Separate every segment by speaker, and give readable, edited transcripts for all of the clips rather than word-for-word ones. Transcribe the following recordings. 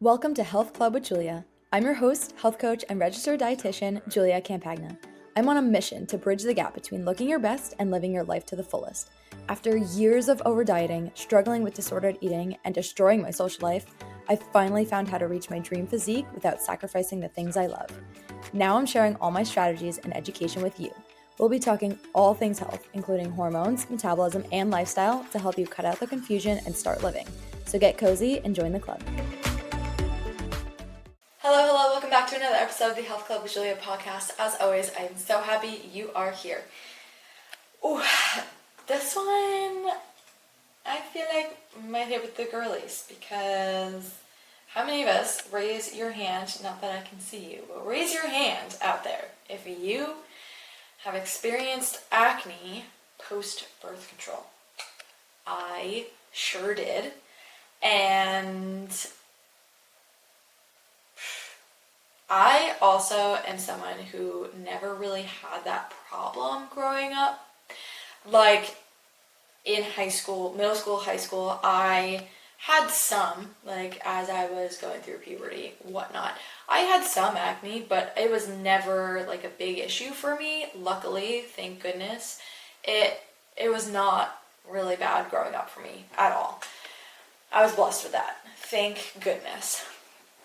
Speaker 1: Welcome to Health Club with Julia. I'm your host, health coach, and registered dietitian, Julia Campagna. I'm on a mission to bridge the gap between looking your best and living your life to the fullest. After years of over dieting, struggling with disordered eating, and destroying my social life, I finally found how to reach my dream physique without sacrificing the things I love. Now I'm sharing all my strategies and education with you. We'll be talking all things health, including hormones, metabolism, and lifestyle to help you cut out the confusion and start living. So get cozy and join the club. Hello, welcome back to another episode of the Health Club with Julia podcast. As always, I'm so happy you are here. Ooh, this one, I feel like might hit with the girlies because how many of us, raise your hand, not that I can see you, but raise your hand out there if you have experienced acne post-birth control. I sure did, and I also am someone who never really had that problem growing up. Like in high school, middle school, high school, I had some, like as I was going through puberty, whatnot. I had some acne, but it was never like a big issue for me. Luckily, thank goodness, it was not really bad growing up for me at all. I was blessed with that. Thank goodness.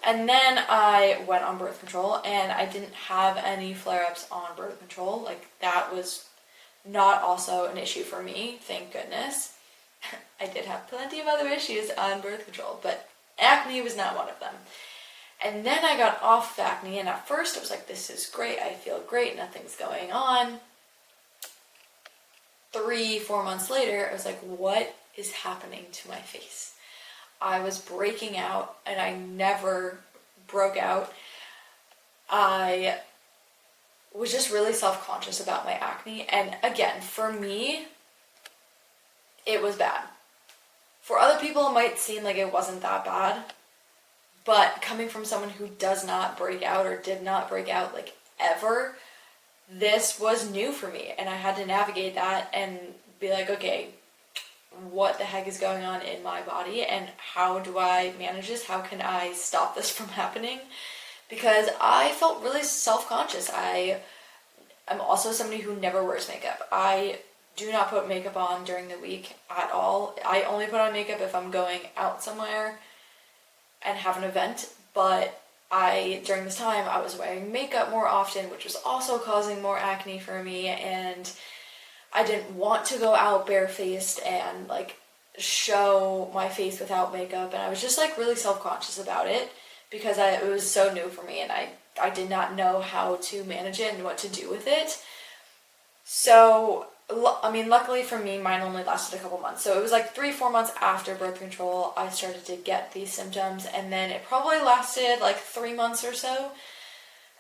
Speaker 1: And then I went on birth control, and I didn't have any flare-ups on birth control. Like, that was not also an issue for me, thank goodness. I did have plenty of other issues on birth control, but acne was not one of them. And then I got off acne, and at first I was like, this is great, I feel great, nothing's going on. 3-4 months later, I was like, what is happening to my face? I was breaking out, and I never broke out. I was just really self-conscious about my acne, and again, for me, it was bad. For other people, it might seem like it wasn't that bad, but coming from someone who does not break out or did not break out like ever, this was new for me, and I had to navigate that and be like, okay, what the heck is going on in my body and how do I manage this? How can I stop this from happening? Because I felt really self-conscious. I'm also somebody who never wears makeup. I do not put makeup on during the week at all. I only put on makeup if I'm going out somewhere and have an event, but during this time, I was wearing makeup more often, which was also causing more acne for me, and I didn't want to go out barefaced and like show my face without makeup, and I was just like really self-conscious about it because it was so new for me, and I did not know how to manage it and what to do with it. So, luckily for me, mine only lasted a couple months. So it was like 3-4 months after birth control, I started to get these symptoms, and then it probably lasted like 3 months or so.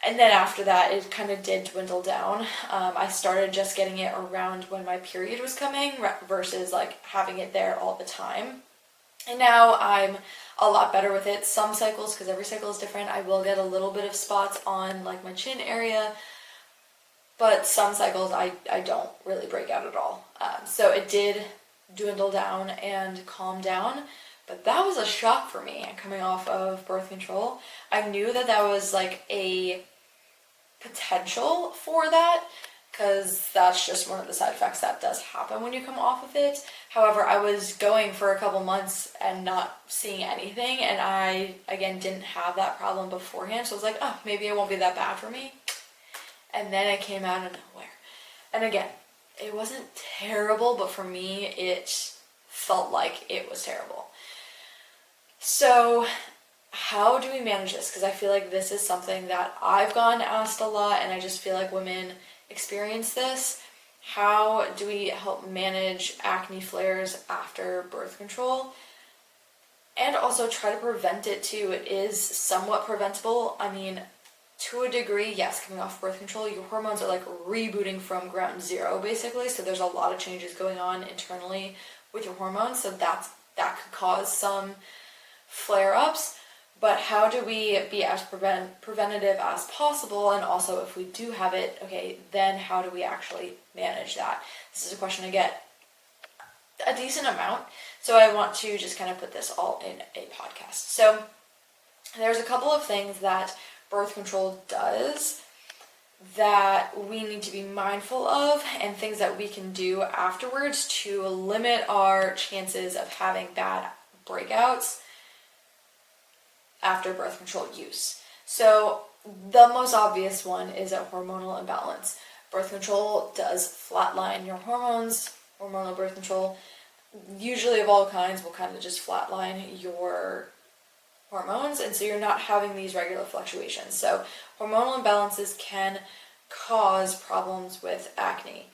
Speaker 1: And then after that, it kind of did dwindle down. I started just getting it around when my period was coming versus like having it there all the time. And now I'm a lot better with it. Some cycles, because every cycle is different, I will get a little bit of spots on like my chin area. But some cycles I don't really break out at all. So it did dwindle down and calm down. But that was a shock for me coming off of birth control. I knew that was like a potential for that because that's just one of the side effects that does happen when you come off of it. However, I was going for a couple months and not seeing anything, and I, again, didn't have that problem beforehand, so I was like, oh, maybe it won't be that bad for me. And then it came out of nowhere. And again, it wasn't terrible, but for me, it felt like it was terrible. So how do we manage this? Because I feel like this is something that I've gotten asked a lot, and I just feel like women experience this. How do we help manage acne flares after birth control? And also try to prevent it too. It is somewhat preventable. I mean, to a degree, yes, coming off birth control, your hormones are like rebooting from ground zero, basically. So there's a lot of changes going on internally with your hormones. So that could cause some flare-ups. But how do we be as preventative as possible? And also, if we do have it, okay, then how do we actually manage that? This is a question I get a decent amount. So I want to just kind of put this all in a podcast. So There's a couple of things that birth control does that we need to be mindful of, and things that we can do afterwards to limit our chances of having bad breakouts after birth control use. So the most obvious one is a hormonal imbalance. Birth control does flatline your hormones. Hormonal birth control, usually of all kinds, will kind of just flatline your hormones, and so you're not having these regular fluctuations. So hormonal imbalances can cause problems with acne.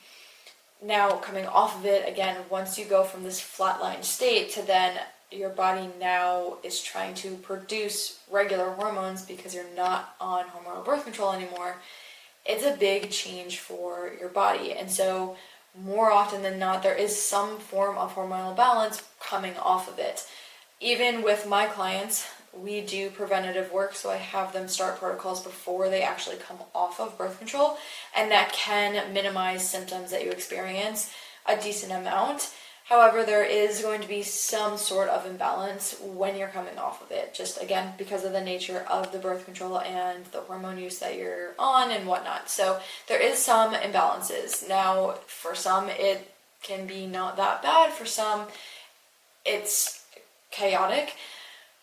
Speaker 1: Now, coming off of it, again, once you go from this flatline state to then your body now is trying to produce regular hormones because you're not on hormonal birth control anymore, it's a big change for your body. And so more often than not, there is some form of hormonal balance coming off of it. Even with my clients, we do preventative work, so I have them start protocols before they actually come off of birth control, and that can minimize symptoms that you experience a decent amount. However, there is going to be some sort of imbalance when you're coming off of it, just again because of the nature of the birth control and the hormone use that you're on and whatnot. So there is some imbalances. Now, for some it can be not that bad, for some it's chaotic.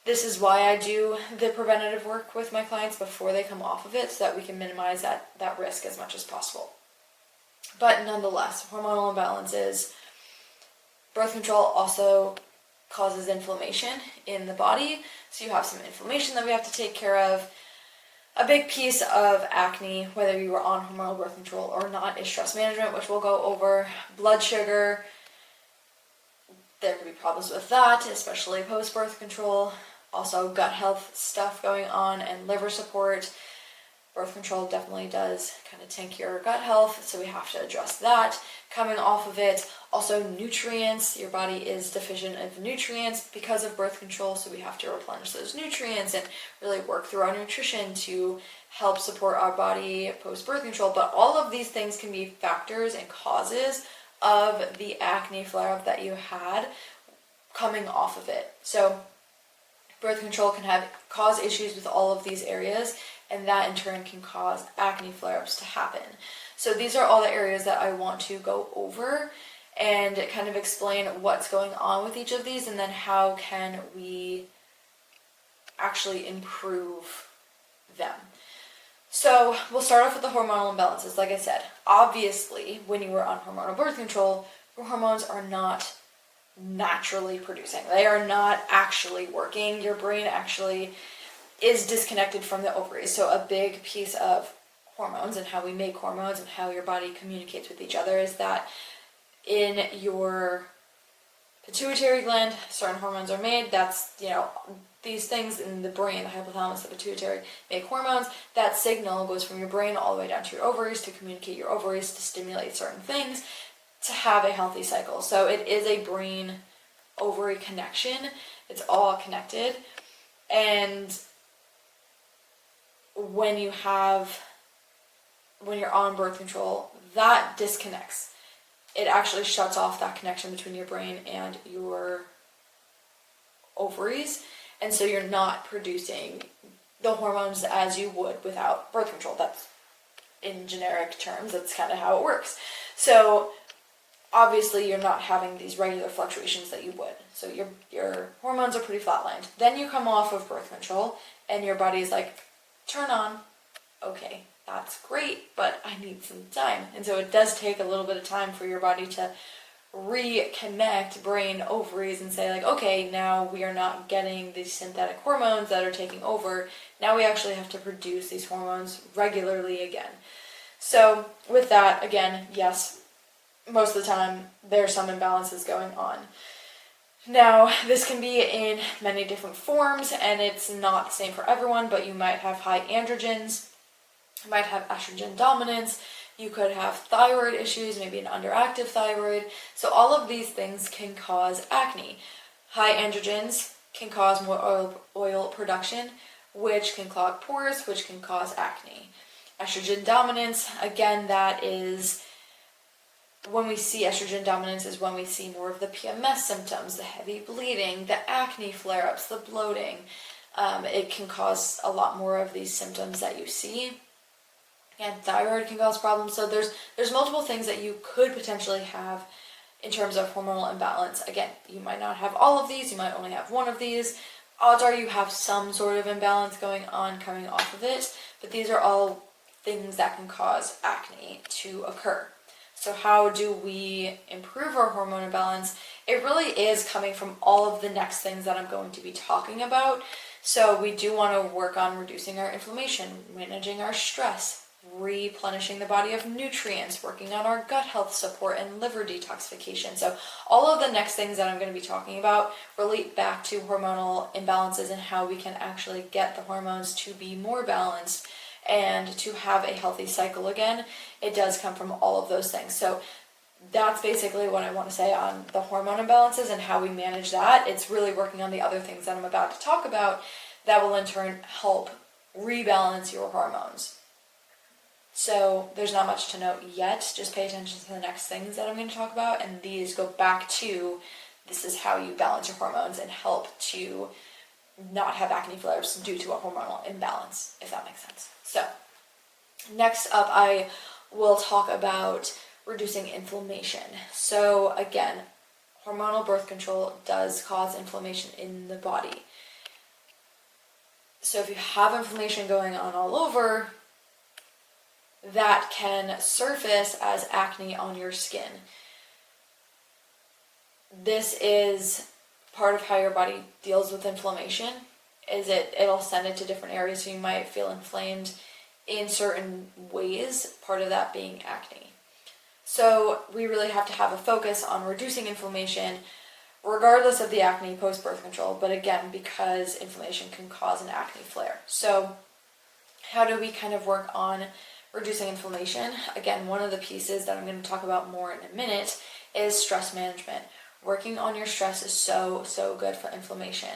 Speaker 1: This is why I do the preventative work with my clients before they come off of it, so that we can minimize that risk as much as possible. But nonetheless, hormonal imbalances, birth control also causes inflammation in the body, so you have some inflammation that we have to take care of. A big piece of acne, whether you were on hormonal birth control or not, is stress management, which we'll go over. Blood sugar, there can be problems with that, especially post-birth control. Also gut health stuff going on and liver support. Birth control definitely does kind of tank your gut health, so we have to address that. Coming off of it, also nutrients. Your body is deficient of nutrients because of birth control, so we have to replenish those nutrients and really work through our nutrition to help support our body post-birth control. But all of these things can be factors and causes of the acne flare-up that you had coming off of it. So birth control can cause issues with all of these areas, and that in turn can cause acne flare-ups to happen. So these are all the areas that I want to go over and kind of explain what's going on with each of these, and then how can we actually improve them. So we'll start off with the hormonal imbalances. Like I said, obviously when you were on hormonal birth control, your hormones are not naturally producing. They are not actually working. Your brain actually is disconnected from the ovaries. So a big piece of hormones and how we make hormones and how your body communicates with each other is that in your pituitary gland, certain hormones are made. That's, these things in the brain, the hypothalamus, the pituitary, make hormones. That signal goes from your brain all the way down to your ovaries to communicate your ovaries to stimulate certain things to have a healthy cycle. So it is a brain-ovary connection. It's all connected. And when you're on birth control, that disconnects. It actually shuts off that connection between your brain and your ovaries, and so you're not producing the hormones as you would without birth control. That's, in generic terms, that's kind of how it works. So obviously you're not having these regular fluctuations that you would. So your hormones are pretty flatlined. Then you come off of birth control and your body is like, turn on. Okay, that's great, but I need some time. And so it does take a little bit of time for your body to reconnect brain, ovaries, and say like, okay, now we are not getting these synthetic hormones that are taking over. Now we actually have to produce these hormones regularly again. So with that, again, yes, most of the time there's some imbalances going on. Now, this can be in many different forms, and it's not the same for everyone, but you might have high androgens, you might have estrogen dominance, you could have thyroid issues, maybe an underactive thyroid. So all of these things can cause acne. High androgens can cause more oil production, which can clog pores, which can cause acne. Estrogen dominance, again, that is when we see estrogen dominance is when we see more of the PMS symptoms, the heavy bleeding, the acne flare-ups, the bloating. it can cause a lot more of these symptoms that you see. And thyroid can cause problems. So there's multiple things that you could potentially have in terms of hormonal imbalance. Again, you might not have all of these, you might only have one of these. Odds are you have some sort of imbalance going on coming off of it, but these are all things that can cause acne to occur. So how do we improve our hormone imbalance? It really is coming from all of the next things that I'm going to be talking about. So we do want to work on reducing our inflammation, managing our stress, replenishing the body of nutrients, working on our gut health support and liver detoxification. So all of the next things that I'm going to be talking about relate back to hormonal imbalances and how we can actually get the hormones to be more balanced and to have a healthy cycle again. It does come from all of those things. So that's basically what I want to say on the hormone imbalances and how we manage that. It's really working on the other things that I'm about to talk about that will in turn help rebalance your hormones. So there's not much to note yet. Just pay attention to the next things that I'm going to talk about, and these go back to this is how you balance your hormones and help to not have acne flares due to a hormonal imbalance, if that makes sense. So next up, I will talk about reducing inflammation. So again, hormonal birth control does cause inflammation in the body. So if you have inflammation going on all over, that can surface as acne on your skin. This is part of how your body deals with inflammation, is it'll send it to different areas, so you might feel inflamed in certain ways, part of that being acne. So we really have to have a focus on reducing inflammation regardless of the acne post-birth control, but again, because inflammation can cause an acne flare. So how do we kind of work on reducing inflammation? Again, one of the pieces that I'm going to talk about more in a minute is stress management. Working on your stress is so good for inflammation.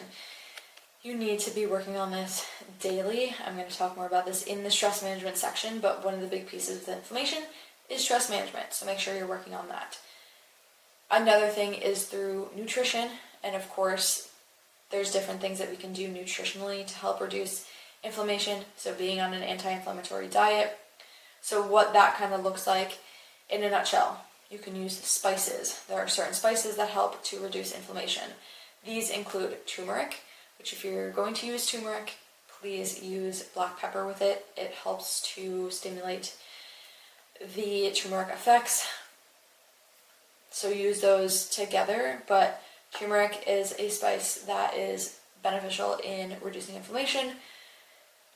Speaker 1: You need to be working on this daily. I'm going to talk more about this in the stress management section, but one of the big pieces of inflammation is stress management, so make sure you're working on that. Another thing is through nutrition, and of course, there's different things that we can do nutritionally to help reduce inflammation, so being on an anti-inflammatory diet. So what that kind of looks like in a nutshell, you can use spices. There are certain spices that help to reduce inflammation. These include turmeric, which if you're going to use turmeric, please use black pepper with it. It helps to stimulate the turmeric effects. So use those together, but turmeric is a spice that is beneficial in reducing inflammation.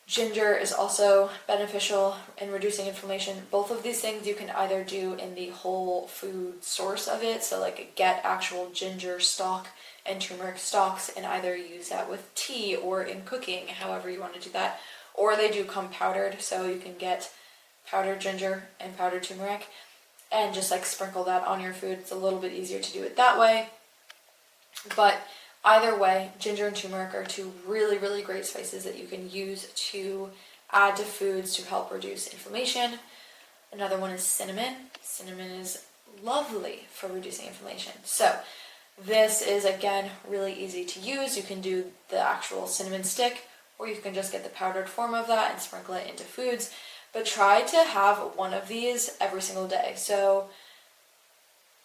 Speaker 1: Ginger is also beneficial in reducing inflammation. Both of these things you can either do in the whole food source of it, so like get actual ginger stalk and turmeric stalks and either use that with tea or in cooking, however you want to do that. Or they do come powdered, so you can get powdered ginger and powdered turmeric and just like sprinkle that on your food. It's a little bit easier to do it that way. But either way, ginger and turmeric are two really great spices that you can use to add to foods to help reduce inflammation. Another one is cinnamon. Cinnamon is lovely for reducing inflammation. So this is, again, really easy to use. You can do the actual cinnamon stick, or you can just get the powdered form of that and sprinkle it into foods. But try to have one of these every single day. So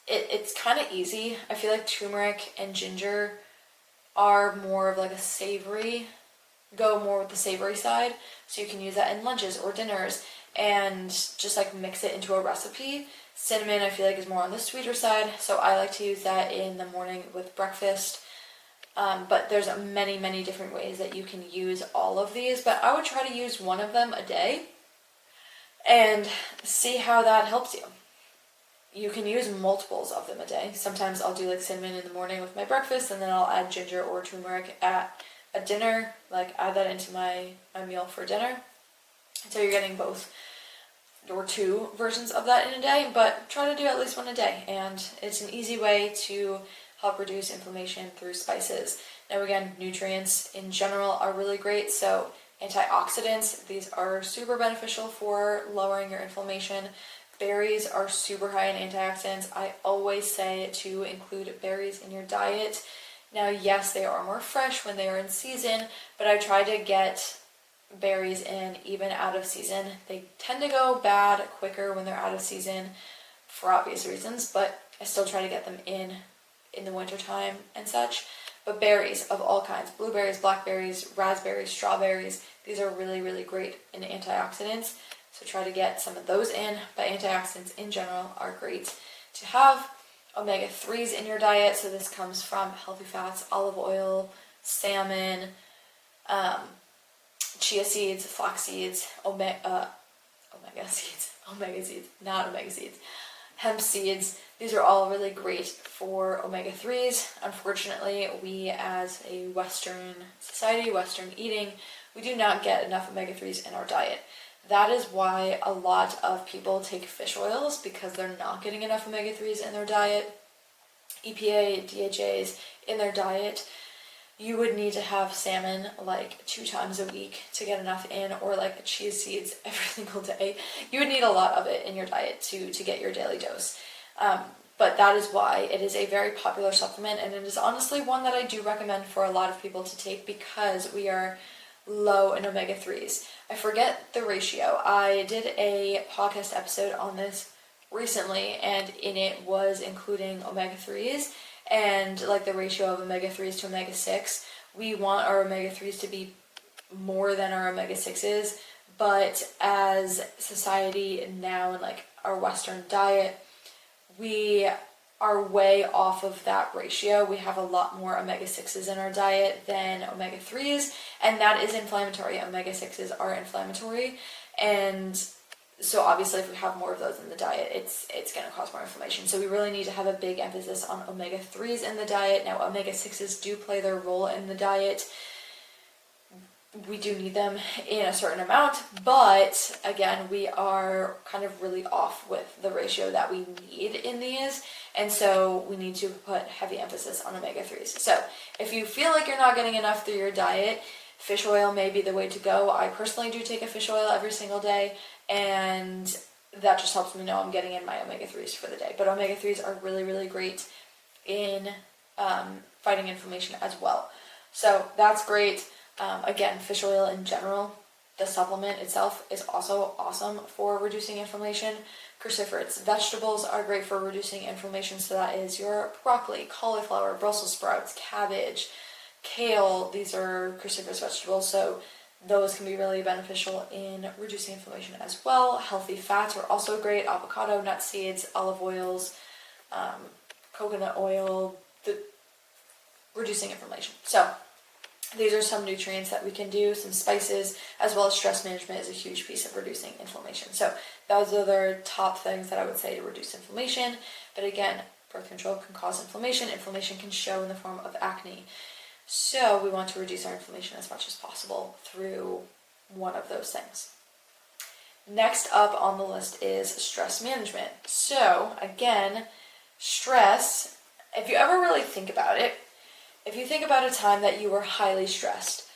Speaker 1: it's kind of easy. I feel like turmeric and ginger are more of like a savory, go more with the savory side. So you can use that in lunches or dinners and just like mix it into a recipe. Cinnamon I feel like is more on the sweeter side, so I like to use that in the morning with breakfast. But there's many different ways that you can use all of these, but I would try to use one of them a day and see how that helps you. You can use multiples of them a day. Sometimes I'll do like cinnamon in the morning with my breakfast, and then I'll add ginger or turmeric at a dinner, like add that into my meal for dinner. So you're getting both or two versions of that in a day, but try to do at least one a day. And it's an easy way to help reduce inflammation through spices. Now again, nutrients in general are really great. So antioxidants, these are super beneficial for lowering your inflammation. Berries are super high in antioxidants. I always say to include berries in your diet. Now, yes, they are more fresh when they are in season, but I try to get berries in even out of season. They tend to go bad quicker when they're out of season for obvious reasons, but I still try to get them in the wintertime and such. But berries of all kinds, blueberries, blackberries, raspberries, strawberries, these are really, really great in antioxidants. So try to get some of those in, but antioxidants in general are great to have. Omega-3s in your diet, so this comes from healthy fats, olive oil, salmon, chia seeds, flax seeds, omega seeds, not omega seeds, hemp seeds. These are all really great for omega-3s. Unfortunately, we as a Western society, Western eating, we do not get enough omega-3s in our diet. That is why a lot of people take fish oils, because they're not getting enough omega-3s in their diet, EPA, DHAs in their diet. You would need to have salmon like 2 times a week to get enough in, or like chia seeds every single day. You would need a lot of it in your diet to get your daily dose. But that is why it is a very popular supplement, and it is honestly one that I do recommend for a lot of people to take, because we are low in omega-3s. I forget the ratio. I did a podcast episode on this recently, and in it was including omega-3s and like the ratio of omega-3s to omega-6. We want our omega-3s to be more than our omega-6s, but as society now in like our Western diet, we are way off of that ratio. We have a lot more omega-6s in our diet than omega-3s, and that is inflammatory. Omega-6s are inflammatory, and so obviously if we have more of those in the diet, it's going to cause more inflammation. So we really need to have a big emphasis on omega-3s in the diet. Now, omega-6s do play their role in the diet. We do need them in a certain amount, but again, we are kind of really off with the ratio that we need in these, and so we need to put heavy emphasis on omega-3s. So if you feel like you're not getting enough through your diet, fish oil may be the way to go. I personally do take a fish oil every single day, and that just helps me know I'm getting in my omega-3s for the day. But omega-3s are really, really great in fighting inflammation as well. So that's great. Again, fish oil in general, the supplement itself is also awesome for reducing inflammation. Cruciferous vegetables are great for reducing inflammation, so that is your broccoli, cauliflower, Brussels sprouts, cabbage, kale. These are cruciferous vegetables, so those can be really beneficial in reducing inflammation as well. Healthy fats are also great: avocado, nut seeds, olive oils, coconut oil, reducing inflammation. So these are some nutrients that we can do, some spices, as well as stress management is a huge piece of reducing inflammation. So those are the top things that I would say to reduce inflammation. But again, birth control can cause inflammation. Inflammation can show in the form of acne. So we want to reduce our inflammation as much as possible through one of those things. Next up on the list is stress management. So again, stress, if you ever really think about it, if you think about a time that you were highly stressed,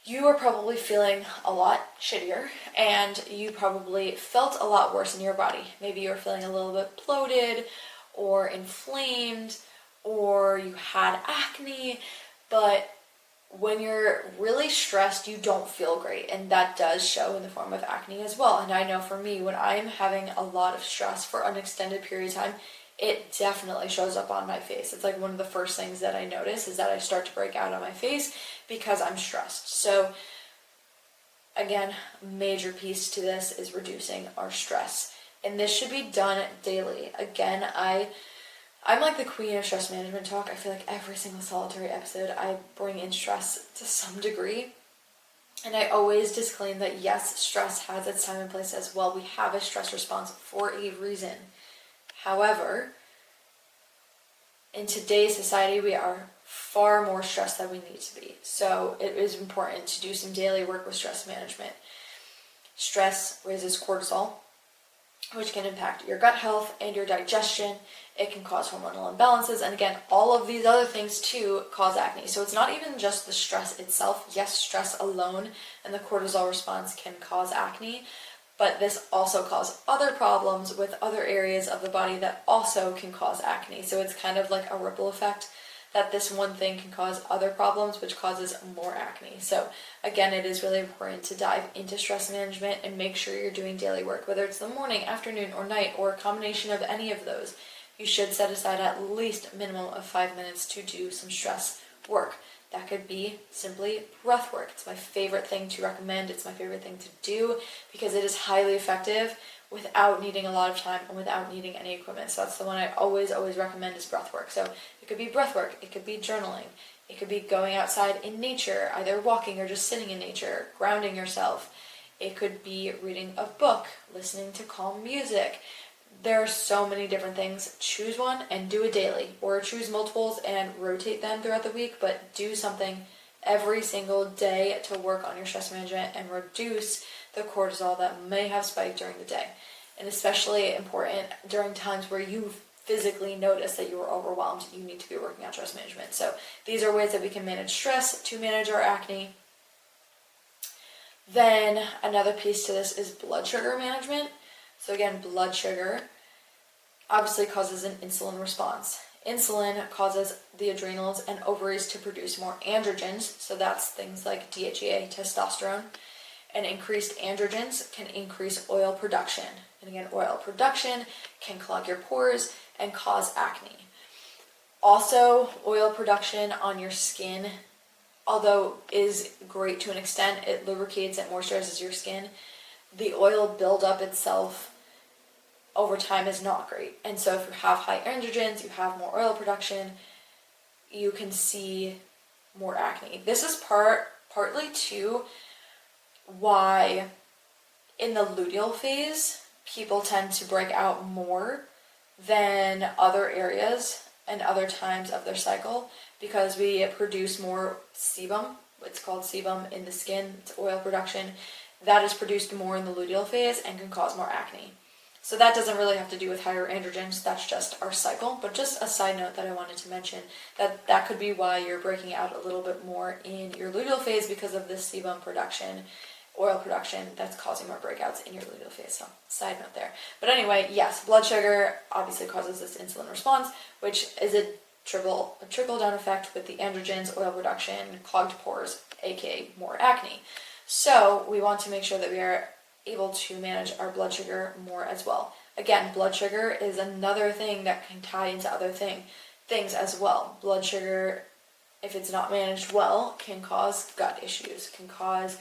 Speaker 1: you were probably feeling a lot shittier, and you probably felt a lot worse in your body. Maybe you were feeling a little bit bloated or inflamed, or you had acne. But when you're really stressed, you don't feel great, and that does show in the form of acne as well. And I know for me, when I'm having a lot of stress for an extended period of time, it definitely shows up on my face. It's like one of the first things that I notice is that I start to break out on my face because I'm stressed. So again, major piece to this is reducing our stress, and this should be done daily. Again, I'm like the queen of stress management talk. I feel like every single solitary episode I bring in stress to some degree. And I always disclaim that yes, stress has its time and place as well. We have a stress response for a reason. However, in today's society, we are far more stressed than we need to be. So it is important to do some daily work with stress management. Stress raises cortisol, which can impact your gut health and your digestion. It can cause hormonal imbalances, and again, all of these other things too cause acne. So it's not even just the stress itself. Yes, stress alone and the cortisol response can cause acne, but this also causes other problems with other areas of the body that also can cause acne. So it's kind of like a ripple effect that this one thing can cause other problems, which causes more acne. So again, it is really important to dive into stress management and make sure you're doing daily work, whether it's the morning, afternoon, or night, or a combination of any of those. You should set aside at least a minimum of 5 minutes to do some stress work. That could be simply breath work. It's my favorite thing to recommend. It's my favorite thing to do because it is highly effective without needing a lot of time and without needing any equipment. So that's the one I always recommend is breath work. So it could be breath work, it could be journaling, it could be going outside in nature, either walking or just sitting in nature, grounding yourself. It could be reading a book, listening to calm music. There are so many different things. Choose one and do it daily, or choose multiples and rotate them throughout the week, but do something every single day to work on your stress management and reduce the cortisol that may have spiked during the day. And especially important during times where you physically notice that you are overwhelmed, you need to be working on stress management. So these are ways that we can manage stress to manage our acne. Then another piece to this is blood sugar management. So again, blood sugar obviously causes an insulin response. Insulin causes the adrenals and ovaries to produce more androgens, so that's things like DHEA, testosterone, and increased androgens can increase oil production. And again, oil production can clog your pores and cause acne. Also, oil production on your skin, although is great to an extent, it lubricates and moisturizes your skin. The oil buildup itself over time is not great. And so if you have high androgens, you have more oil production, you can see more acne. This is partly too why in the luteal phase, people tend to break out more than other areas and other times of their cycle, because we produce more sebum. It's called sebum in the skin. It's oil production. That is produced more in the luteal phase and can cause more acne. So that doesn't really have to do with higher androgens, that's just our cycle. But just a side note that I wanted to mention, that could be why you're breaking out a little bit more in your luteal phase, because of this sebum production, oil production, that's causing more breakouts in your luteal phase. So side note there. But anyway, yes, blood sugar obviously causes this insulin response, which is a trickle down effect with the androgens, oil production, clogged pores, aka more acne. So we want to make sure that we are able to manage our blood sugar more as well. Again, blood sugar is another thing that can tie into other things as well. Blood sugar, if it's not managed well, can cause gut issues, can cause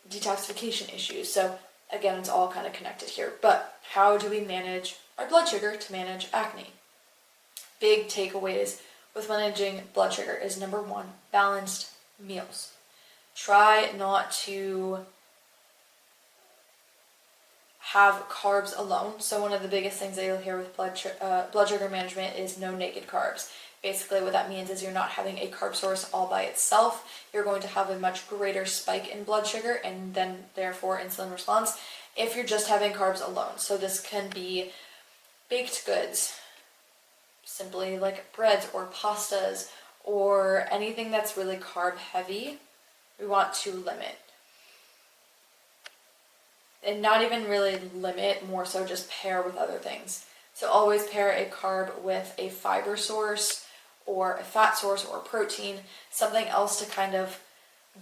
Speaker 1: detoxification issues. So again, it's all kind of connected here. But how do we manage our blood sugar to manage acne? Big takeaways with managing blood sugar is number one, balanced meals. Try not to have carbs alone. So one of the biggest things that you'll hear with blood sugar management is no naked carbs. Basically what that means is you're not having a carb source all by itself. You're going to have a much greater spike in blood sugar and then therefore insulin response if you're just having carbs alone. So this can be baked goods, simply like breads or pastas or anything that's really carb heavy. We want to limit. And not even really limit, more so just pair with other things. So always pair a carb with a fiber source or a fat source or protein, something else to kind of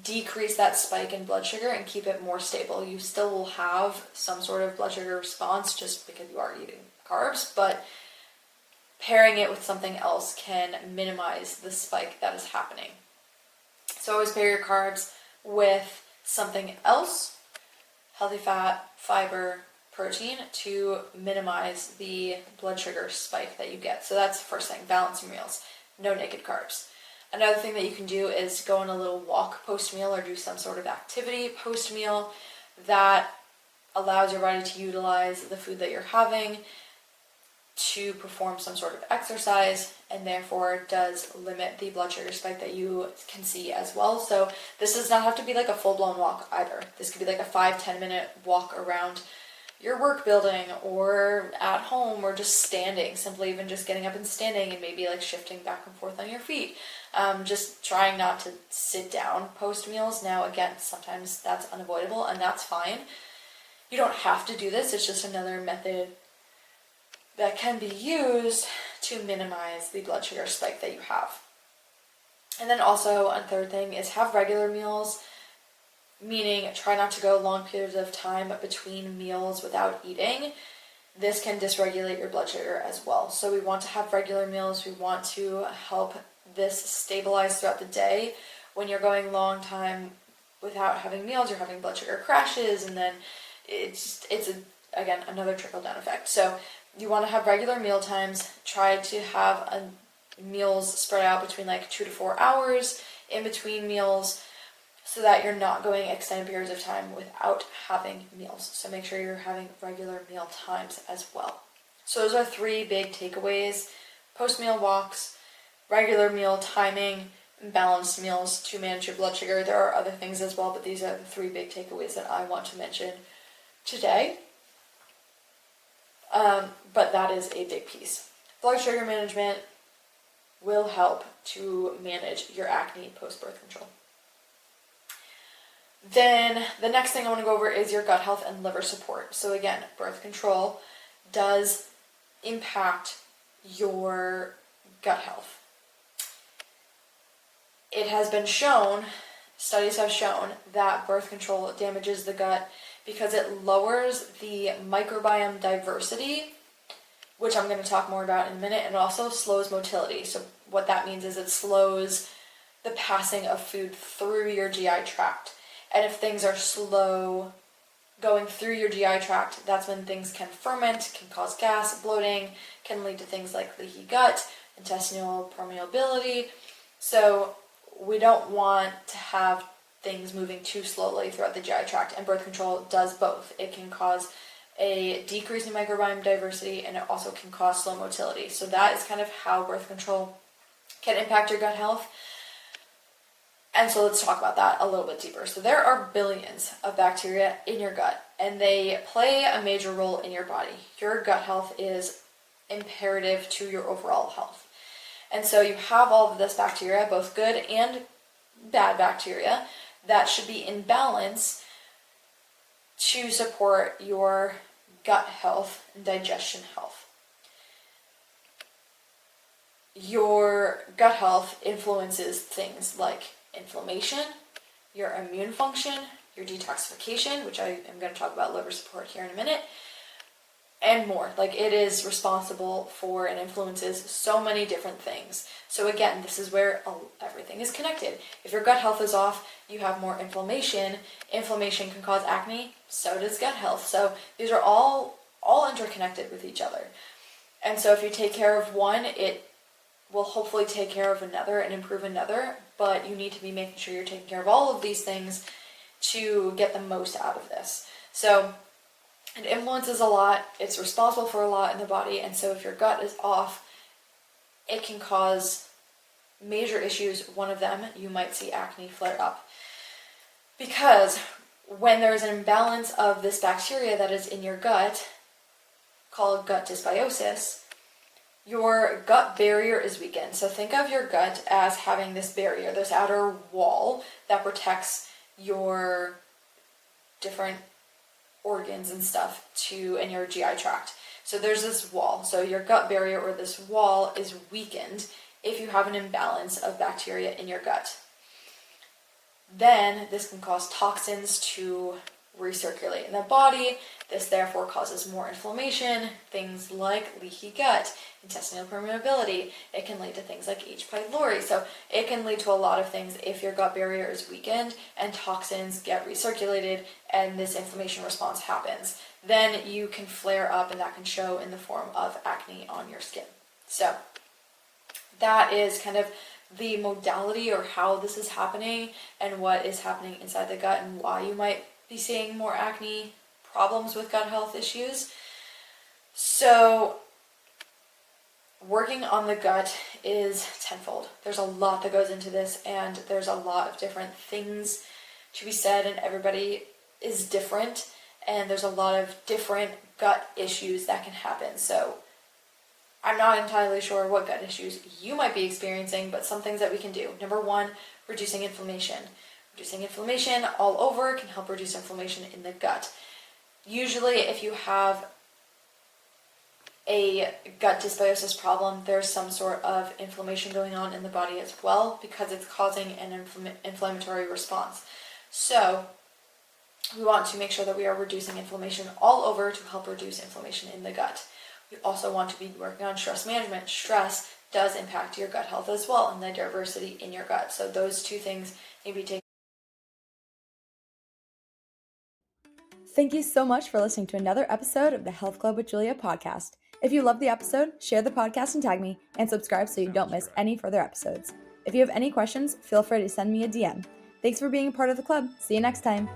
Speaker 1: decrease that spike in blood sugar and keep it more stable. You still will have some sort of blood sugar response just because you are eating carbs, but pairing it with something else can minimize the spike that is happening. So always pair your carbs with something else, healthy fat, fiber, protein, to minimize the blood sugar spike that you get. So that's the first thing, balance your meals, no naked carbs. Another thing that you can do is go on a little walk post-meal or do some sort of activity post-meal that allows your body to utilize the food that you're having to perform some sort of exercise, and therefore does limit the blood sugar spike that you can see as well. So this does not have to be like a full-blown walk either. This could be like a 5-10 minute walk around your work building or at home, or just standing, simply even just getting up and standing and maybe like shifting back and forth on your feet. Just trying not to sit down post meals. Now again, sometimes that's unavoidable and that's fine. You don't have to do this. It's just another method that can be used to minimize the blood sugar spike that you have. And then also, a third thing is have regular meals, meaning try not to go long periods of time between meals without eating. This can dysregulate your blood sugar as well. So we want to have regular meals. We want to help this stabilize throughout the day. When you're going long time without having meals, you're having blood sugar crashes, and then again, another trickle-down effect. So you want to have regular meal times. Try to have meals spread out between like 2 to 4 hours in between meals, so that you're not going extended periods of time without having meals. So make sure you're having regular meal times as well. So those are 3 big takeaways: post-meal walks, regular meal timing, and balanced meals to manage your blood sugar. There are other things as well, but these are the 3 big takeaways that I want to mention today. But that is a big piece. Blood sugar management will help to manage your acne post-birth control. Then the next thing I want to go over is your gut health and liver support. So again, birth control does impact your gut health. It has been shown, studies have shown, that birth control damages the gut because it lowers the microbiome diversity, which I'm going to talk more about in a minute, and it also slows motility. So what that means is it slows the passing of food through your GI tract. And if things are slow going through your GI tract, that's when things can ferment, can cause gas, bloating, can lead to things like leaky gut, intestinal permeability. So we don't want to have things moving too slowly throughout the GI tract, and birth control does both. It can cause a decrease in microbiome diversity, and it also can cause slow motility. So that is kind of how birth control can impact your gut health. And so let's talk about that a little bit deeper. So there are billions of bacteria in your gut, and they play a major role in your body. Your gut health is imperative to your overall health. And so you have all of this bacteria, both good and bad bacteria, that should be in balance to support your gut health and digestion health. Your gut health influences things like inflammation, your immune function, your detoxification, which I am going to talk about liver support here in a minute, and more. Like, it is responsible for and influences so many different things. So again, this is where everything is connected. If your gut health is off, you have more inflammation. Inflammation can cause acne, so does gut health. So these are all interconnected with each other. And so if you take care of one, it will hopefully take care of another and improve another, but you need to be making sure you're taking care of all of these things to get the most out of this. So it influences a lot, it's responsible for a lot in the body, and so if your gut is off, it can cause major issues. One of them, you might see acne flare up. Because when there's an imbalance of this bacteria that is in your gut, called gut dysbiosis, your gut barrier is weakened. So think of your gut as having this barrier, this outer wall that protects your different organs and stuff in your GI tract. So there's this wall. So your gut barrier, or this wall, is weakened if you have an imbalance of bacteria in your gut. Then this can cause toxins to recirculate in the body. This therefore causes more inflammation, things like leaky gut, intestinal permeability. It can lead to things like H. pylori. So it can lead to a lot of things if your gut barrier is weakened and toxins get recirculated and this inflammation response happens. Then you can flare up, and that can show in the form of acne on your skin. So that is kind of the modality, or how this is happening and what is happening inside the gut, and why you might be seeing more acne, problems with gut health issues. So working on the gut is tenfold. There's a lot that goes into this, and there's a lot of different things to be said, and everybody is different, and there's a lot of different gut issues that can happen. So I'm not entirely sure what gut issues you might be experiencing, but some things that we can do. Number one, reducing inflammation. Reducing inflammation all over can help reduce inflammation in the gut. Usually if you have a gut dysbiosis problem, there's some sort of inflammation going on in the body as well, because it's causing an inflammatory response. So we want to make sure that we are reducing inflammation all over to help reduce inflammation in the gut. We also want to be working on stress management. Stress does impact your gut health as well, and the diversity in your gut. So those two things maybe take.
Speaker 2: Thank you so much for listening to another episode of the Health Club with Julia podcast. If you loved the episode, share the podcast and tag me, and subscribe so you don't miss any further episodes. If you have any questions, feel free to send me a DM. Thanks for being a part of the club. See you next time.